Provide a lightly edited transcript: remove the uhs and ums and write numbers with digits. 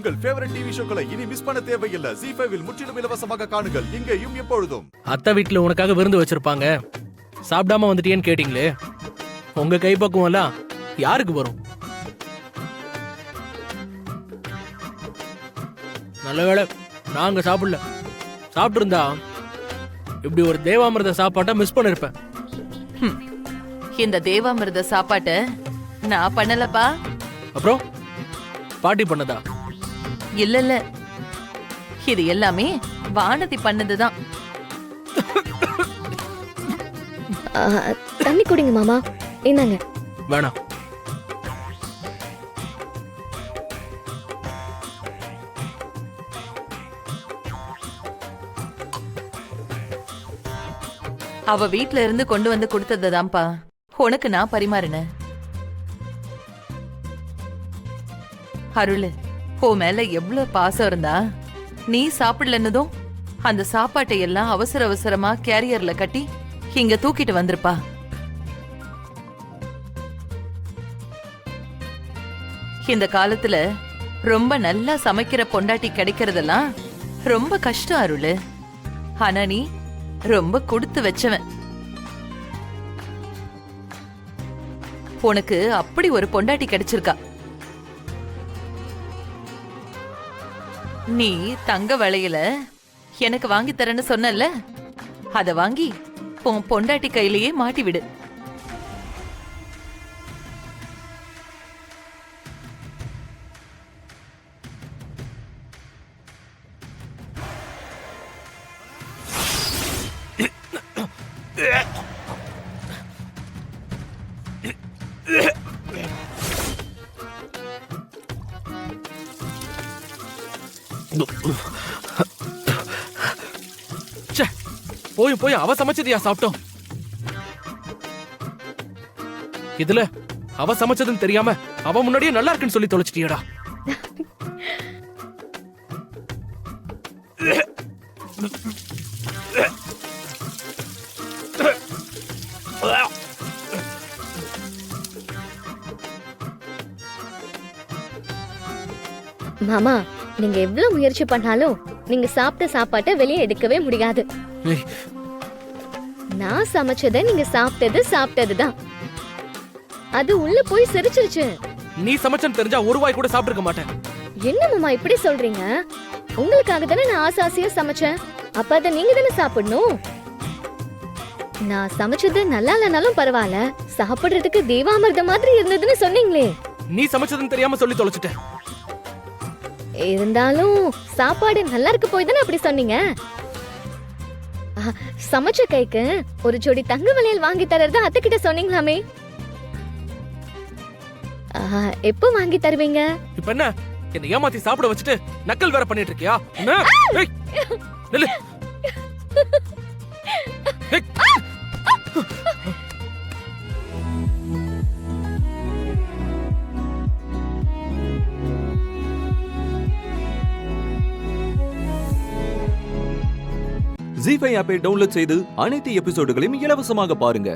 உங்கள் favourite TV ஷோக்களை இனி miss பண்ண தேவையில்லை. ZEE5 இல் முற்றிலும் இலவசமாக காணுங்கள், இங்கேயும் எப்பொழுதும். அத்தை வீட்டுல உனக்காக விருந்து வச்சிருப்பாங்க, சாப்பிடாம வந்துட்டியேன்னு கேட்டீங்களே, உங்க கைப்பக்குவம் எல்லாம் யாருக்கு வரும்? நல்ல வேளை நாங்க சாப்பிடல. சாப்பிட்டு இருந்தா இப்படி ஒரு தேவாமிர்த சாப்பாட்டை மிஸ் பண்ணிருப்பேன். இந்த தேவாமிர்த சாப்பாட்டை நான் பண்ணலப்பா. அப்புறம் பாட்டி பண்ணதா? இல்ல, இது எல்லாமே வானதி பண்ணதுதான். தண்ணி குடிங்க மாமா. என்னங்க? வேணாம். அவ வீட்ல இருந்து கொண்டு வந்து கொடுத்ததுதான்ப்பா உனக்கு நான் பரிமாறினேன். அருள், உன் மேல எவ்வளவு பாசம் இருந்தா நீ சாப்பிடலன்னதும் அந்த சாப்பாட்டை எல்லாம் அவசர அவசரமா கேரியர்ல கட்டி இங்க தூக்கிட்டு வந்திருப்பா. இந்த காலத்துல ரொம்ப நல்லா சமைக்கிற பொண்டாட்டி கிடைக்கிறதெல்லாம் ரொம்ப கஷ்டம் அருள். ஆனா நீ ரொம்ப கொடுத்து வச்சவன். உனக்கு அப்படி ஒரு பொண்டாட்டி கிடைச்சிருக்கா. நீ தங்க வளையல எனக்கு வாங்கி தரேன்னு சொன்னல, அத வாங்கி உன் பொண்டாட்டி கையிலேயே மாட்டி விடு. போய் அவ சமைச்சதையா சாப்பிட்டோம்? இதுல அவ சமைச்சதுன்னு தெரியாம அவ முன்னாடியே நல்லா இருக்குன்னு சொல்லி தொலைச்சிட்டியடா. மாமா, நீங்க எவ்வளவு முயற்சி பண்ணாலும் நீங்க சாப்பிட்ட சாப்பாட்டை வெளியே எடுக்கவே முடியாது. நான் சமைச்சதை நீங்க சாப்பிட்டதுதான். அது உள்ள போய் சிரிச்சிருச்சு. நீ சமைச்சன்னு தெரிஞ்சா ஒரு வாய் கூட சாப்பிட்டுருக்க மாட்டேன். என்ன மாமா இப்படி சொல்றீங்க? உங்களுக்காக தானே நான் ஆசாசியா சமைச்சேன். அப்ப அதை நீங்க தானே சாப்பிடணும். நான் சமைச்சது நல்லா இல்லைனாலும் பரவாயில்ல, சாப்பிடுறதுக்கு தேவாமிர்த மாதிரி இருந்ததுன்னு சொன்னீங்களே. நீ சமைச்சதுன்னு தெரியாம சொல்லி தொலைச்சிட்டேன். இருந்தாலும் சாப்பாடு நல்லா இருக்கு போய் தானே அப்படி சொன்னீங்க. சமைச்ச கைக்கு ஒரு ஜோடி தங்க வளையல் வாங்கி தரது அத்தை கிட்ட சொன்னீங்களாமே. எப்போ வாங்கி தருவீங்க? இப்ப என்ன என்ன ஏமாத்தி சாப்பிட வச்சுட்டு நக்கல் வேற பண்ணிட்டு இருக்கியா? நில்லு. ZEE5 ஆப்பை டவுன்லோட் செய்து அனைத்து எபிசோடுகளையும் இலவசமாக பாருங்க.